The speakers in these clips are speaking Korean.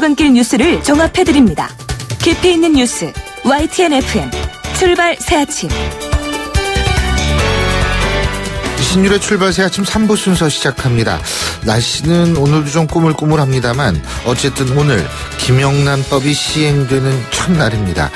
출근길 뉴스를 종합해드립니다. 깊이 있는 뉴스 YTN FM 출발 새아침. 신율의 출발 새아침 3부 순서 시작합니다. 날씨는 오늘도 좀 꾸물꾸물합니다만 어쨌든 오늘 김영란법이 시행되는 첫날입니다.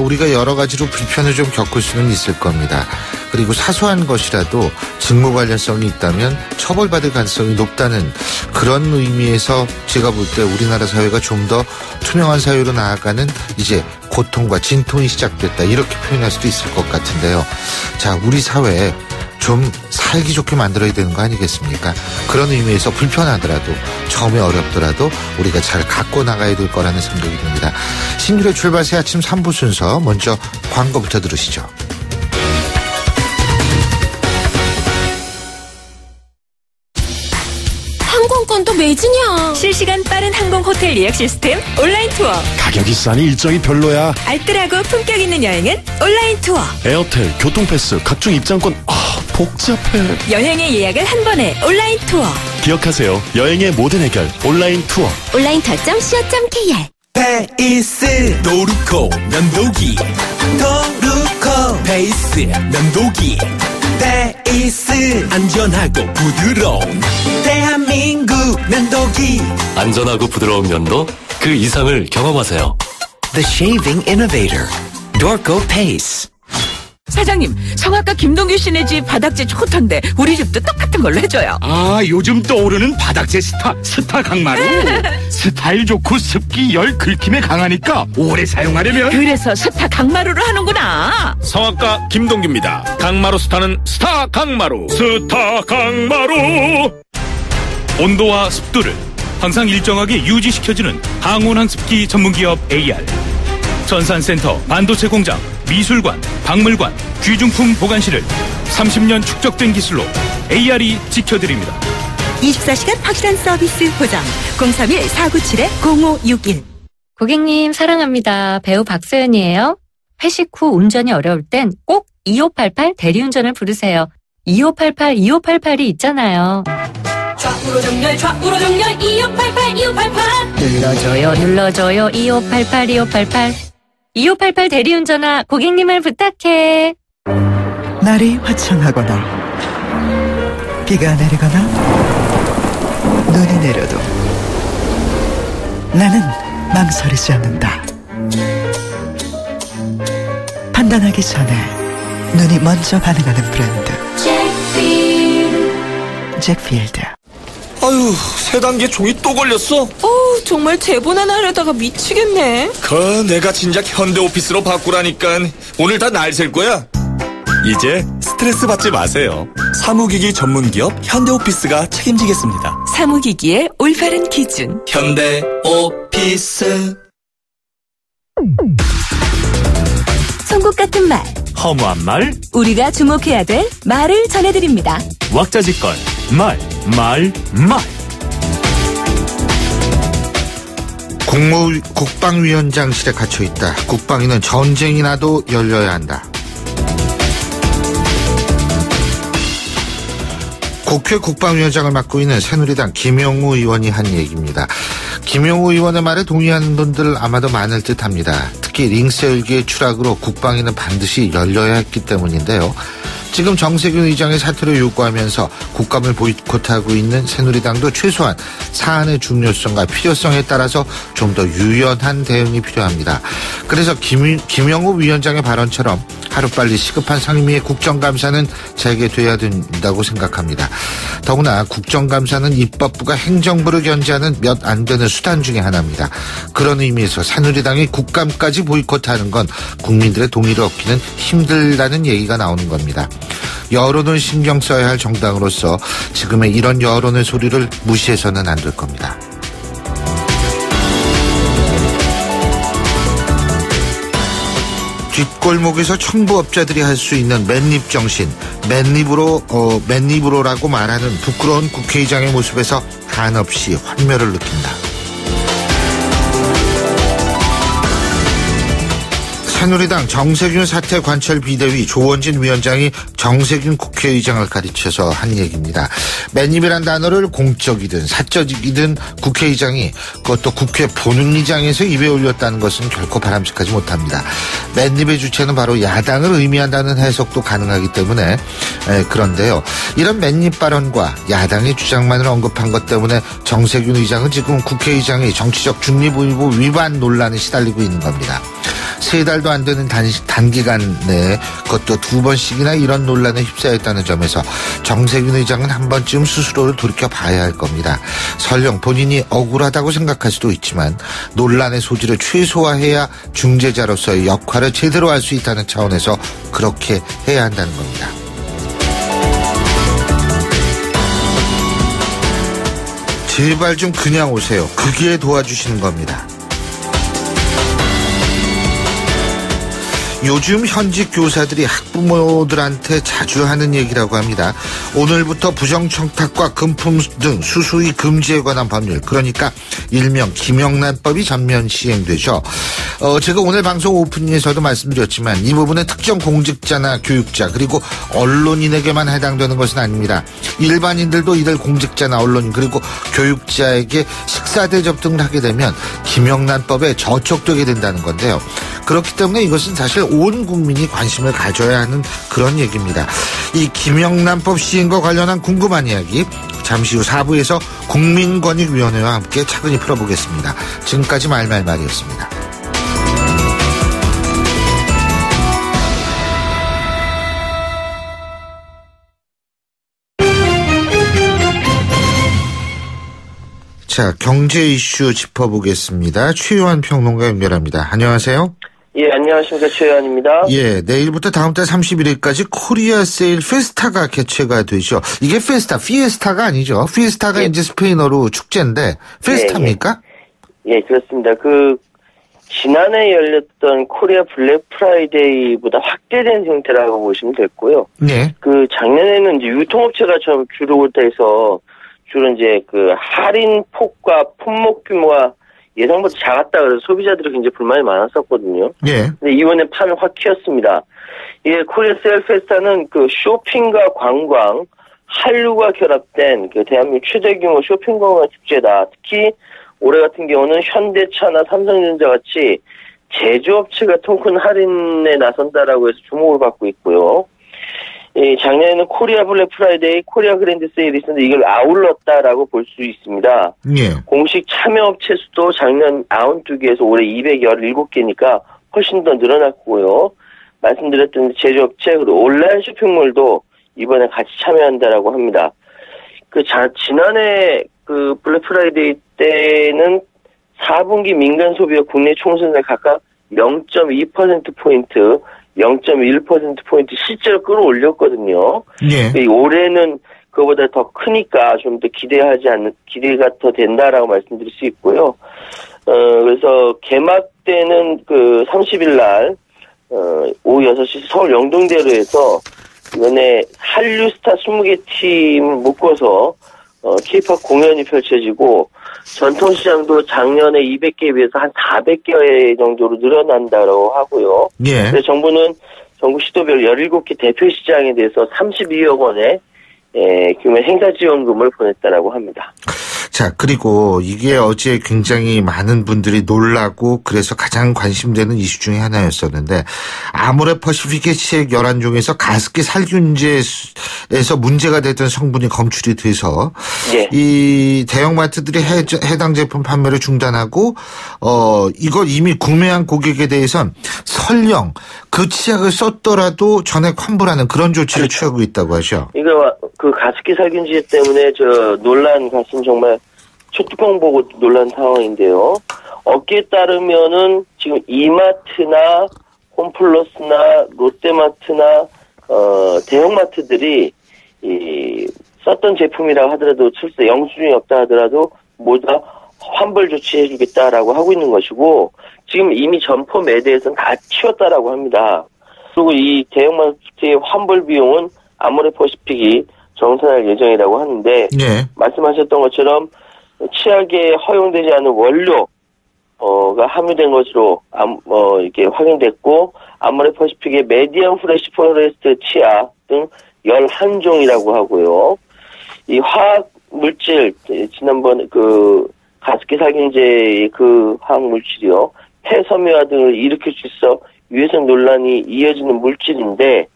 우리가 여러 가지로 불편을 좀 겪을 수는 있을 겁니다. 그리고 사소한 것이라도 직무 관련성이 있다면 처벌받을 가능성이 높다는 그런 의미에서 제가 볼 때 우리나라 사회가 좀 더 투명한 사회로 나아가는 이제 고통과 진통이 시작됐다, 이렇게 표현할 수도 있을 것 같은데요. 자, 우리 사회에 좀 살기 좋게 만들어야 되는 거 아니겠습니까? 그런 의미에서 불편하더라도, 처음에 어렵더라도 우리가 잘 갖고 나가야 될 거라는 생각이 듭니다. 신규의 출발 새아침 3부 순서, 먼저 광고부터 들으시죠. 항공권도 매진이야. 실시간 빠른 항공 호텔 예약 시스템 온라인 투어. 가격이 싸니 일정이 별로야. 알뜰하고 품격 있는 여행은 온라인 투어. 에어텔, 교통패스, 각종 입장권. 복잡해. 여행의 예약을 한 번에 온라인 투어. 기억하세요. 여행의 모든 해결 온라인 투어. 온라인투어.co.kr. 페이스 도루코 면도기, 도루코 페이스 면도기, 페이스 안전하고 부드러운 대한민국 면도기. 안전하고 부드러운 면도 그 이상을 경험하세요. The Shaving Innovator, Dorco Pace. 사장님, 성악가 김동규 씨네 집 바닥재 좋던데 우리 집도 똑같은 걸로 해줘요. 요즘 떠오르는 바닥재 스타 강마루. 스타일 좋고 습기, 열, 긁힘에 강하니까 오래 사용하려면. 그래서 스타 강마루로 하는구나. 성악가 김동규입니다. 강마루 스타는 스타 강마루. 스타 강마루. 온도와 습도를 항상 일정하게 유지시켜주는 항온한 습기 전문기업 AR. 전산센터, 반도체 공장, 미술관, 박물관, 귀중품 보관실을 30년 축적된 기술로 AR이 지켜드립니다. 24시간 확실한 서비스 보장. 031-497-0561. 고객님 사랑합니다. 배우 박소연이에요. 회식 후 운전이 어려울 땐 꼭 2588 대리운전을 부르세요. 2588이 있잖아요. 좌우로 정렬 2588 눌러줘요 2588 2588 대리운전아, 고객님을 부탁해. 날이 화창하거나 비가 내리거나 눈이 내려도 나는 망설이지 않는다. 판단하기 전에 눈이 먼저 반응하는 브랜드 잭필드. 아유, 세 단계 종이 또 걸렸어. 정말 제본 하나 하려다가 미치겠네. 내가 진작 현대오피스로 바꾸라니까. 오늘 다 날 셀 거야. 이제 스트레스 받지 마세요. 사무기기 전문기업 현대오피스가 책임지겠습니다. 사무기기의 올바른 기준. 현대오피스. 송곳 같은 말, 허무한 말, 우리가 주목해야 될 말을 전해드립니다. 왁자지껄, 말. 국방위원장실에 갇혀있다. 국방위는 전쟁이 나도 열려야 한다. 국회 국방위원장을 맡고 있는 새누리당 김영우 의원이 한 얘기입니다. 김영우 의원의 말에 동의하는 분들 아마도 많을 듯합니다. 특히 링셀기의 추락으로 국방위는 반드시 열려야 했기 때문인데요. 지금 정세균 의장의 사퇴를 요구하면서 국감을 보이콧하고 있는 새누리당도 최소한 사안의 중요성과 필요성에 따라서 좀 더 유연한 대응이 필요합니다. 그래서 김영우 위원장의 발언처럼 하루빨리 시급한 상임위의 국정감사는 재개돼야 된다고 생각합니다. 더구나 국정감사는 입법부가 행정부를 견제하는 몇 안 되는 수단 중에 하나입니다. 그런 의미에서 새누리당이 국감까지 보이콧하는 건 국민들의 동의를 얻기는 힘들다는 얘기가 나오는 겁니다. 여론을 신경 써야 할 정당으로서 지금의 이런 여론의 소리를 무시해서는 안 될 겁니다. 뒷골목에서 청부업자들이 할 수 있는 맨입 정신, 맨입으로라고 말하는 부끄러운 국회의장의 모습에서 한없이 환멸을 느낀다. 새누리당 정세균 사태 관철 비대위 조원진 위원장이 정세균 국회의장을 가리쳐서 한 얘기입니다. 맨입이란 단어를 공적이든 사적이든 국회의장이 그것도 국회 본회의장에서 입에 올렸다는 것은 결코 바람직하지 못합니다. 맨입의 주체는 바로 야당을 의미한다는 해석도 가능하기 때문에 그런데요. 이런 맨입 발언과 야당의 주장만을 언급한 것 때문에 정세균 의장은 지금 국회의장이 정치적 중립의무 위반 논란에 시달리고 있는 겁니다. 3달도 안 되는 단기간 내에 그것도 2번씩이나 이런 논란에 휩싸였다는 점에서 정세균 의장은 한 번쯤 스스로를 돌이켜봐야 할 겁니다. 설령 본인이 억울하다고 생각할 수도 있지만 논란의 소지를 최소화해야 중재자로서의 역할을 제대로 할 수 있다는 차원에서 그렇게 해야 한다는 겁니다. 제발 좀 그냥 오세요. 그게 도와주시는 겁니다. 요즘 현직 교사들이 학부모들한테 자주 하는 얘기라고 합니다. 오늘부터 부정청탁과 금품 등 수수의 금지에 관한 법률, 그러니까 일명 김영란법이 전면 시행되죠. 제가 오늘 방송 오프닝에서도 말씀드렸지만 이 부분은 특정 공직자나 교육자 그리고 언론인에게만 해당되는 것은 아닙니다. 일반인들도 이들 공직자나 언론인 그리고 교육자에게 식사 대접 등을 하게 되면 김영란법에 저촉되게 된다는 건데요. 그렇기 때문에 이것은 사실 온 국민이 관심을 가져야 하는 그런 얘기입니다. 이 김영란법 시행과 관련한 궁금한 이야기 잠시 후 4부에서 국민권익위원회와 함께 차근히 풀어보겠습니다. 지금까지 말말말이었습니다. 자, 경제 이슈 짚어보겠습니다. 최요한 평론가 연결합니다. 안녕하세요. 예, 안녕하십니까. 최요한입니다. 예, 내일부터 다음 달 31일까지 코리아 세일 페스타가 개최가 되죠. 이게 피에스타가 아니죠. 피에스타가 예. 이제 스페인어로 축제인데 페스타입니까? 예, 그렇습니다. 지난해 열렸던 코리아 블랙 프라이데이보다 확대된 형태라고 보시면 됐고요. 네. 작년에는 이제 유통업체가 주로 해서 주로 이제 할인 폭과 품목 규모가 예상보다 작았다 그래서 소비자들이 굉장히 불만이 많았었거든요. 예. 근데 이번에 판을 확 키웠습니다. 이게 코리아 세일 페스타는 쇼핑과 관광, 한류가 결합된 대한민국 최대 규모 쇼핑 관광 축제다. 특히 올해 같은 경우는 현대차나 삼성전자 같이 제조업체가 통큰 할인에 나선다라고 해서 주목을 받고 있고요. 작년에는 코리아 블랙 프라이데이, 코리아 그랜드 세일이 있었는데 이걸 아울렀다라고 볼 수 있습니다. 예. 공식 참여업체 수도 작년 92개에서 올해 217개니까 훨씬 더 늘어났고요. 말씀드렸던 제조업체 그리고 온라인 쇼핑몰도 이번에 같이 참여한다라고 합니다. 지난해 블랙 프라이데이 때는 4분기 민간 소비와 국내 총선에 각각 0.2%포인트, 0.1%포인트 실제로 끌어올렸거든요. 예. 올해는 그거보다 더 크니까 좀 더 기대가 더 된다라고 말씀드릴 수 있고요. 그래서 개막 때는 30일 날, 오후 6시 서울 영동대로에서 이번에 한류 스타 20개 팀 묶어서 K-POP 공연이 펼쳐지고 전통시장도 작년에 200개에 비해서 한 400개 정도로 늘어난다고 하고요. 예. 그래서 정부는 전국 시도별 17개 대표시장에 대해서 32억 원의 규모의 행사지원금을 보냈다라고 합니다. 자, 그리고 이게 어제 굉장히 많은 분들이 놀라고 그래서 가장 관심되는 이슈 중에 하나였었는데 아모레퍼시픽의 치액 11종에서 가습기 살균제에서 문제가 됐던 성분이 검출이 돼서 예. 이 대형마트들이 해당 제품 판매를 중단하고 이걸 이미 구매한 고객에 대해선 설령 그 치약을 썼더라도 전액 환불하는 그런 조치를 취하고 있다고 하죠. 이거 가습기 살균제 때문에 논란 같은 정말 초뚜껑 보고 놀란 상황인데요. 업계에 따르면은 지금 이마트나 홈플러스나 롯데마트나 대형마트들이 썼던 제품이라고 하더라도 출세 영수증이 없다 하더라도 모두 다 환불 조치해주겠다라고 하고 있는 것이고 지금 이미 점포 매대에서는 다 치웠다라고 합니다. 그리고 이 대형마트의 환불 비용은 아모레퍼시픽이 정산할 예정이라고 하는데 네. 말씀하셨던 것처럼 치약에 허용되지 않은 원료 가 함유된 것으로 이렇게 확인됐고 아모레퍼시픽의 메디엄 프레시 포레스트 치아 등 11종이라고 하고요. 이 화학 물질 지난번 그 가습기 살균제의 그 화학 물질이요. 폐섬유화 등을 일으킬 수 있어 위해성 논란이 이어지는 물질인데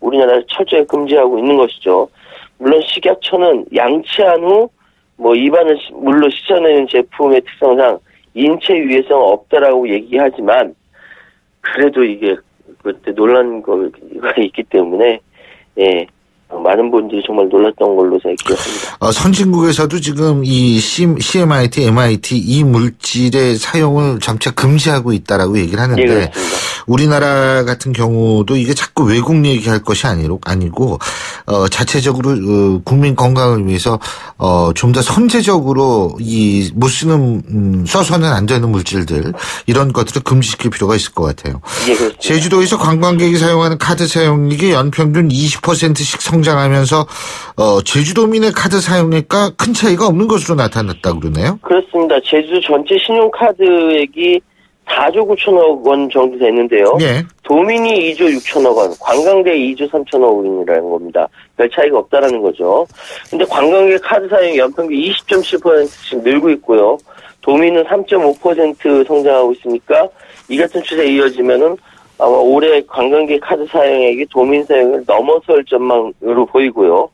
우리나라에서 철저히 금지하고 있는 것이죠. 물론 식약처는 양치한 후 입안을 물로 씻어내는 제품의 특성상 인체 위해성 없다라고 얘기하지만 그래도 이게 그때 논란거가 있기 때문에 많은 분들이 정말 놀랐던 걸로 제가 기억합니다. 선진국에서도 지금 이 CMIT, MIT 이 물질의 사용을 점차 금지하고 있다라고 얘기를 하는데 그렇습니다. 우리나라 같은 경우도 이게 자꾸 외국 얘기할 것이 아니고 자체적으로 국민 건강을 위해서 좀 더 선제적으로 이 못 쓰는 써서는 안 되는 물질들 이런 것들을 금지시킬 필요가 있을 것 같아요. 그렇습니다. 제주도에서 관광객이 사용하는 카드 사용액이 연평균 20%씩 성장하면서 제주도민의 카드 사용액과 큰 차이가 없는 것으로 나타났다고 그러네요. 그렇습니다. 제주도 전체 신용카드액이 4조 9천억 원 정도 되는데요. 도민이 2조 6천억 원, 관광객 2조 3천억 원이라는 겁니다. 별 차이가 없다라는 거죠. 근데 관광객 카드 사용이 연평균 20.7%씩 늘고 있고요. 도민은 3.5% 성장하고 있으니까 이 같은 추세 이어지면은 아마 올해 관광객 카드 사용액이 도민 사용을 넘어설 전망으로 보이고요.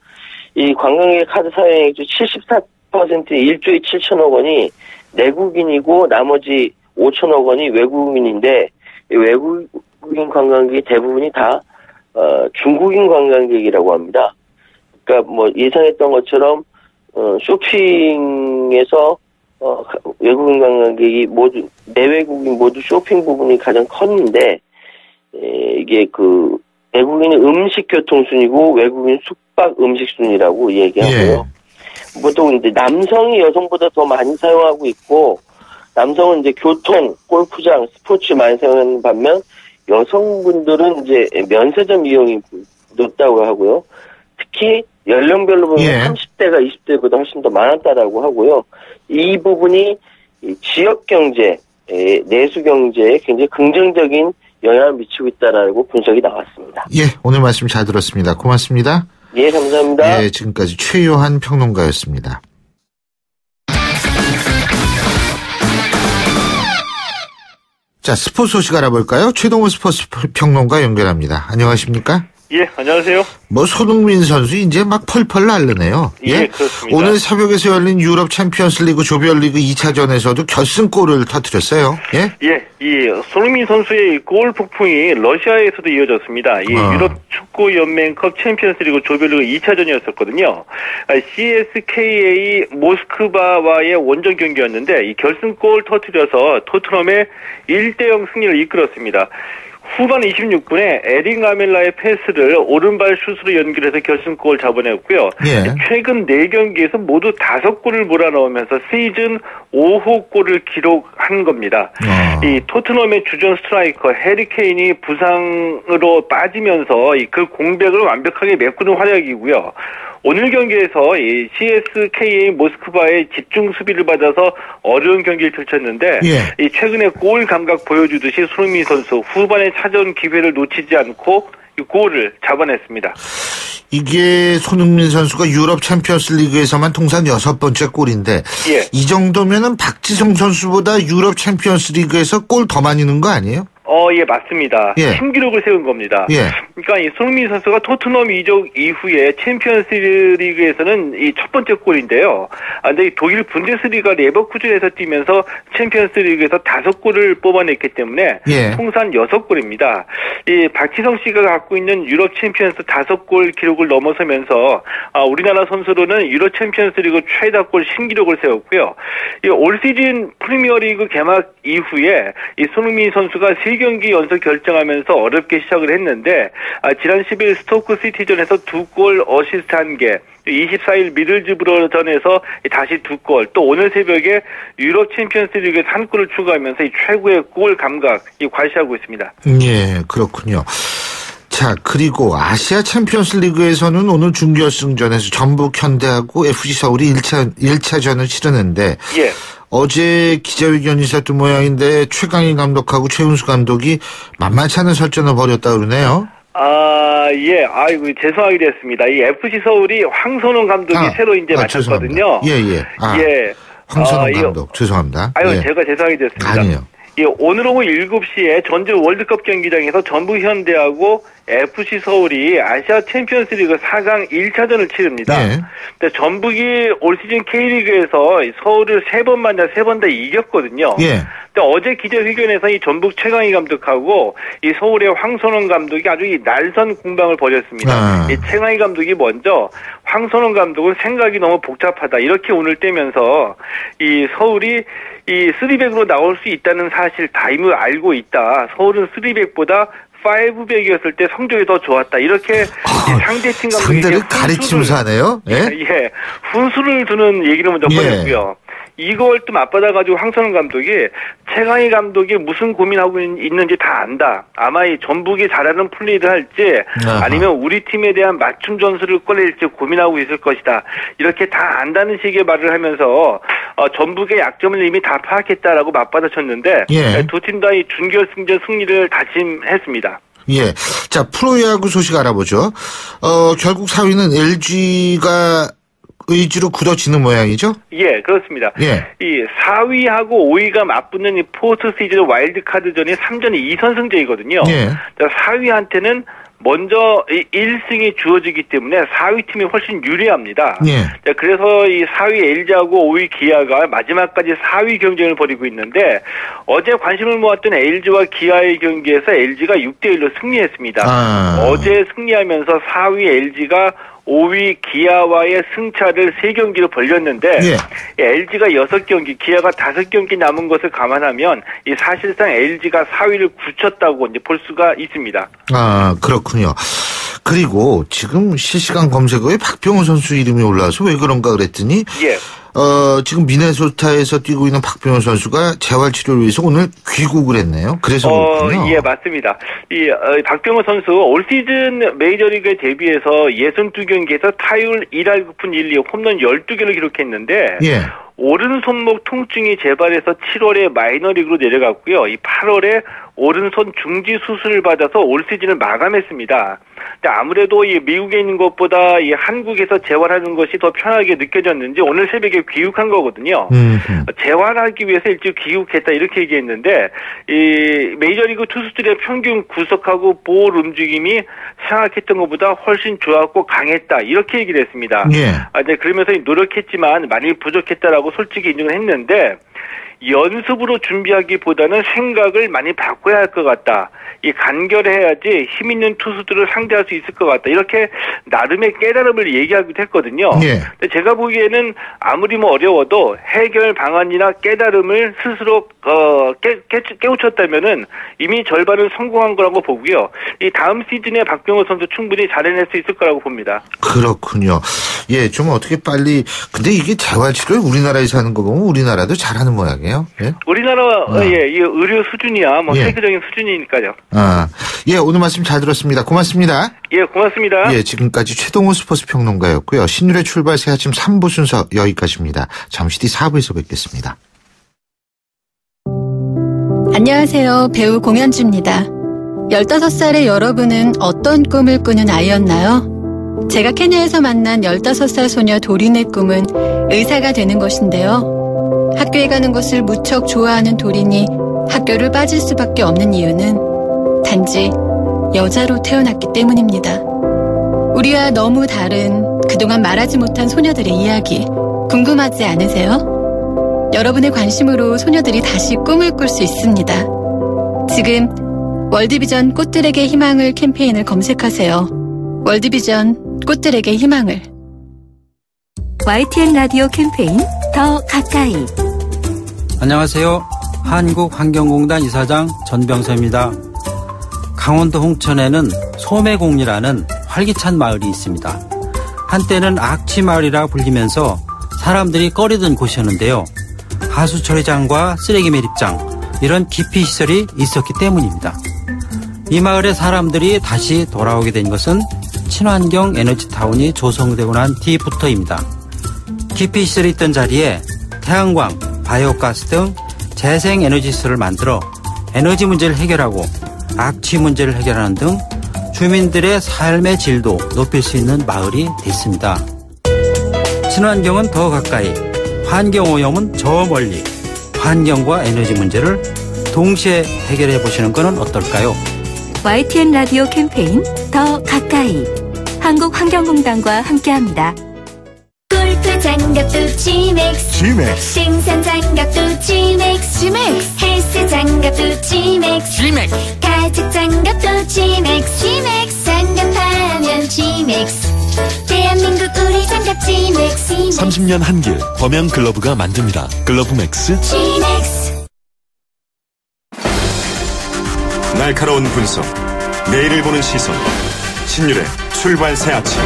이 관광객 카드 사용액 중 74% 1조의 7천억 원이 내국인이고 나머지 5천억 원이 외국인인데 외국인 관광객이 대부분이 다 중국인 관광객이라고 합니다. 그러니까 예상했던 것처럼 쇼핑에서 외국인 관광객이 모두 내외국인 모두 쇼핑 부분이 가장 컸는데 이게 그 외국인은 음식 교통 순이고 외국인 숙박 음식 순이라고 얘기하고요. 보통 이제 남성이 여성보다 더 많이 사용하고 있고 남성은 이제 교통, 골프장, 스포츠 많이 사용하는 반면 여성분들은 이제 면세점 이용이 높다고 하고요. 특히 연령별로 보면 30대가 20대보다 훨씬 더 많았다라고 하고요. 이 부분이 지역 경제, 내수 경제에 굉장히 긍정적인 영향을 미치고 있다라고 분석이 나왔습니다. 오늘 말씀 잘 들었습니다. 고맙습니다. 감사합니다. 지금까지 최요한 평론가였습니다. 자, 스포츠 소식 알아볼까요? 최동훈 스포츠 평론가 연결합니다. 안녕하십니까? 안녕하세요. 손흥민 선수 이제 막 펄펄 날르네요. 그렇습니다. 오늘 새벽에서 열린 유럽 챔피언스 리그 조별리그 2차전에서도 결승골을 터뜨렸어요. 이 손흥민 선수의 골 폭풍이 러시아에서도 이어졌습니다. 유럽 축구 연맹컵 챔피언스 리그 조별리그 2차전이었었거든요. CSKA 모스크바와의 원정 경기였는데 이 결승골 터뜨려서 토트넘의 1대0 승리를 이끌었습니다. 후반 26분에 에릭 라멜라의 패스를 오른발 슛으로 연결해서 결승골을 잡아냈고요. 최근 4경기에서 모두 5골을 몰아넣으면서 시즌 5호 골을 기록한 겁니다. 이 토트넘의 주전 스트라이커 해리 케인이 부상으로 빠지면서 그 공백을 완벽하게 메꾸는 활약이고요. 오늘 경기에서 이 CSKA 모스크바의 집중 수비를 받아서 어려운 경기를 펼쳤는데 이 최근에 골 감각 보여주듯이 손흥민 선수 후반에 찾아온 기회를 놓치지 않고 이 골을 잡아냈습니다. 이게 손흥민 선수가 유럽 챔피언스 리그에서만 통산 6번째 골인데 이 정도면은 박지성 선수보다 유럽 챔피언스 리그에서 골 더 많이 넣은 거 아니에요? 맞습니다. 신기록을 세운 겁니다. 그러니까 이 손흥민 선수가 토트넘 이적 이후에 챔피언스 리그에서는 이 첫 번째 골인데요. 근데 이 독일 분데스리가 레버쿠젠에서 뛰면서 챔피언스 리그에서 5골을 뽑아냈기 때문에 통산 6골입니다. 이 박지성 씨가 갖고 있는 유럽 챔피언스 5골 기록을 넘어서면서 우리나라 선수로는 유럽 챔피언스 리그 최다골 신기록을 세웠고요. 이 올 시즌 프리미어리그 개막 이후에 이 손흥민 선수가 3경기 연속 결정하면서 어렵게 시작을 했는데 지난 10일 스토크 시티전에서 2골 어시스트 1개 24일 미들즈브러전에서 다시 2골 또 오늘 새벽에 유럽 챔피언스 리그에서 1골을 추가하면서 이 최고의 골 감각이 과시하고 있습니다. 그렇군요. 자, 그리고 아시아 챔피언스 리그에서는 오늘 준결승전에서 전북 현대하고 FC 서울이 1차전을 치르는데 어제 기자회견이 있었던 모양인데 최강희 감독하고 최은수 감독이 만만치 않은 설전을 벌였다 그러네요. 예. 아이고, 죄송하게 됐습니다. 이 FC 서울이 황선홍 감독이 새로 이제 맡았거든요. 예. 황선홍 감독, 죄송합니다. 아유, 제가 죄송하게 됐습니다. 아니에요. 예, 오늘 오후 7시에 전주 월드컵 경기장에서 전북 현대하고 FC 서울이 아시아 챔피언스 리그 4강 1차전을 치릅니다. 근데 전북이 올 시즌 K리그에서 서울을 3번 만나 3번 다 이겼거든요. 근데 어제 기자회견에서 이 전북 최강희 감독하고 이 서울의 황선홍 감독이 아주 이 날선 공방을 벌였습니다. 이 최강희 감독이 먼저 황선홍 감독은 생각이 너무 복잡하다 이렇게 운을 떼면서 이 서울이 이 3백으로 나올 수 있다는 사실 다 이미 알고 있다. 서울은 3백보다 5백이었을 때 성적이 더 좋았다. 이렇게 상대팀 감독이 상대를 가르치면서 하네요. 예, 훈수를 두는 얘기를 먼저 꺼냈고요. 이걸 또 맞받아가지고 황선홍 감독이 최강희 감독이 무슨 고민하고 있는지 다 안다. 아마 이 전북이 잘하는 플레이를 할지 아니면 우리 팀에 대한 맞춤 전술을 꺼낼지 고민하고 있을 것이다. 이렇게 다 안다는 식의 말을 하면서 전북의 약점을 이미 다 파악했다라고 맞받아쳤는데 두 팀 다 이 준결승전 승리를 다짐했습니다. 예. 자, 프로야구 소식 알아보죠. 결국 4위는 LG가 의지로 굳어지는 모양이죠? 예, 그렇습니다. 이 4위하고 5위가 맞붙는 이 포스트 시즌 와일드카드전이 3전이 2선승제이거든요. 4위한테는 먼저 1승이 주어지기 때문에 4위 팀이 훨씬 유리합니다. 그래서 이 4위 LG하고 5위 기아가 마지막까지 4위 경쟁을 벌이고 있는데 어제 관심을 모았던 LG와 기아의 경기에서 LG가 6대1로 승리했습니다. 어제 승리하면서 4위 LG가 5위 기아와의 승차를 3경기로 벌렸는데 LG가 6경기, 기아가 5경기 남은 것을 감안하면 이 사실상 LG가 4위를 굳혔다고 이제 볼 수가 있습니다. 그렇군요. 그리고 지금 실시간 검색어에 박병호 선수 이름이 올라와서 왜 그런가 그랬더니 지금 미네소타에서 뛰고 있는 박병호 선수가 재활치료를 위해서 오늘 귀국을 했네요. 그래서 그렇군요. 예, 맞습니다. 이 박병호 선수 올 시즌 메이저리그에 데뷔해서 62경기에서 타율 1할 9푼 1리 홈런 12개를 기록했는데 오른손목 통증이 재발해서 7월에 마이너리그로 내려갔고요. 이 8월에 오른손 중지 수술을 받아서 올 시즌을 마감했습니다. 근데 아무래도 이 미국에 있는 것보다 이 한국에서 재활하는 것이 더 편하게 느껴졌는지 오늘 새벽에 귀국한 거거든요. 재활하기 위해서 일찍 귀국했다 이렇게 얘기했는데 이 메이저리그 투수들의 평균 구속하고 볼 움직임이 생각했던 것보다 훨씬 좋았고 강했다 이렇게 얘기를 했습니다. 네, 그러면서 노력했지만 많이 부족했다라고 솔직히 인정을 했는데 연습으로 준비하기보다는 생각을 많이 바꿔야 할 것 같다. 이 간결해야지 힘 있는 투수들을 상대할 수 있을 것 같다. 이렇게 나름의 깨달음을 얘기하기도 했거든요. 근데 제가 보기에는 아무리 어려워도 해결 방안이나 깨달음을 스스로 깨우쳤다면은 이미 절반은 성공한 거라고 보고요. 이 다음 시즌에 박병호 선수 충분히 잘해낼 수 있을 거라고 봅니다. 그렇군요. 예, 좀 어떻게 빨리. 근데 이게 재활치료를 우리나라에서 하는 거 보면 우리나라도 잘하는 모양이에요. 우리나라 이 의료 수준이야 세계적인 수준이니까요. 예, 오늘 말씀 잘 들었습니다. 고맙습니다. 예, 고맙습니다. 예, 지금까지 최동호 스포츠 평론가였고요. 신율의 출발 새 아침 3부 순서 여기까지입니다. 잠시 뒤 4부에서 뵙겠습니다. 안녕하세요. 배우 공연주입니다. 15살의 여러분은 어떤 꿈을 꾸는 아이였나요? 제가 케냐에서 만난 15살 소녀 도린의 꿈은 의사가 되는 것인데요. 학교에 가는 것을 무척 좋아하는 도린이 학교를 빠질 수밖에 없는 이유는 단지 여자로 태어났기 때문입니다. 우리와 너무 다른 그동안 말하지 못한 소녀들의 이야기 궁금하지 않으세요? 여러분의 관심으로 소녀들이 다시 꿈을 꿀 수 있습니다. 지금 월드비전 꽃들에게 희망을 캠페인을 검색하세요. 월드비전 꽃들에게 희망을. YTN 라디오 캠페인 더 가까이. 안녕하세요. 한국환경공단 이사장 전병서입니다. 강원도 홍천에는 소매공리라는 활기찬 마을이 있습니다. 한때는 악취마을이라 불리면서 사람들이 꺼리던 곳이었는데요. 하수처리장과 쓰레기 매립장, 이런 기피시설이 있었기 때문입니다. 이 마을의 사람들이 다시 돌아오게 된 것은 친환경 에너지타운이 조성되고 난 뒤부터입니다. 기피시설이 있던 자리에 태양광, 바이오가스 등 재생에너지소를 만들어 에너지 문제를 해결하고 악취 문제를 해결하는 등 주민들의 삶의 질도 높일 수 있는 마을이 됐습니다. 친환경은 더 가까이, 환경오염은 저 멀리, 환경과 에너지 문제를 동시에 해결해 보시는 것은 어떨까요? YTN 라디오 캠페인 더 가까이 한국환경공단과 함께합니다. 골프 장갑도 G맥스, 생산 장갑도 G맥스, 헬스 장갑도 G맥스, 가죽 장갑도 G맥스, 장갑하면 G맥스, 대한민국 우리 장갑 G맥스. 30년 한길 범양 글러브가 만듭니다. 글러브 맥스 G맥스. 날카로운 분석, 내일을 보는 시선, 신율의 출발 새 아침.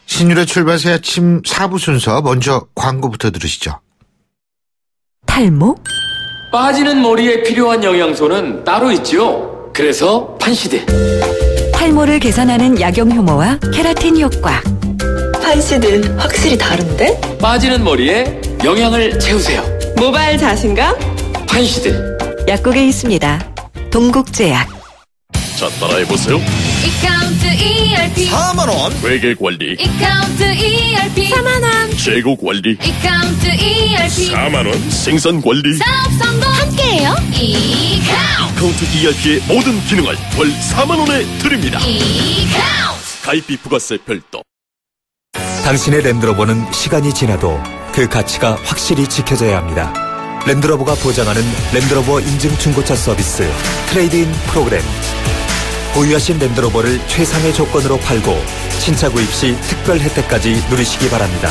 신율의 출발 새 아침 4부 순서, 먼저 광고부터 들으시죠. 탈모? 빠지는 머리에 필요한 영양소는 따로 있죠. 그래서 판시드. 탈모를 개선하는 약용 효모와 케라틴 효과. 판시드 확실히 다른데? 빠지는 머리에 영양을 채우세요. 모바일 자신감? 판시드. 약국에 있습니다. 동국제약. 자, 따라해보세요. 이카운트 ERP 4만원 회계관리. 이카운트 ERP 4만원 재고관리. 이카운트 ERP 4만원 생산관리. 사업 성공 함께해요. 이카운트 ERP의 모든 기능을 월 4만원에 드립니다. 이카운트. 가입비 부가세 별도. 당신의 랜드로버는 시간이 지나도 그 가치가 확실히 지켜져야 합니다. 랜드로버가 보장하는 랜드로버 인증 중고차 서비스 트레이드인 프로그램. 보유하신 랜드로버를 최상의 조건으로 팔고 신차 구입 시 특별 혜택까지 누리시기 바랍니다.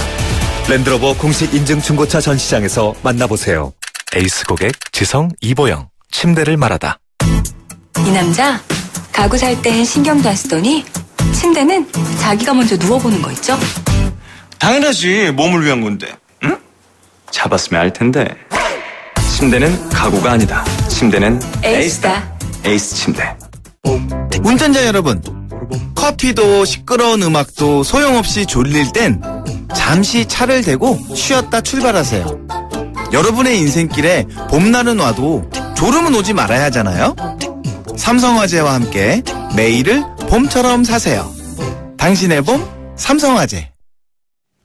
랜드로버 공식 인증 중고차 전시장에서 만나보세요. 에이스 고객 지성 이보영. 침대를 말하다. 이 남자 가구 살 땐 신경도 안 쓰더니 침대는 자기가 먼저 누워보는 거 있죠? 당연하지. 몸을 위한 건데. 응? 잡았으면 알 텐데. 침대는 가구가 아니다. 침대는 에이스다. 에이스 침대. 운전자 여러분, 커피도 시끄러운 음악도 소용없이 졸릴 땐 잠시 차를 대고 쉬었다 출발하세요. 여러분의 인생길에 봄날은 와도 졸음은 오지 말아야 하잖아요. 삼성화재와 함께 매일을 봄처럼 사세요. 당신의 봄 삼성화재.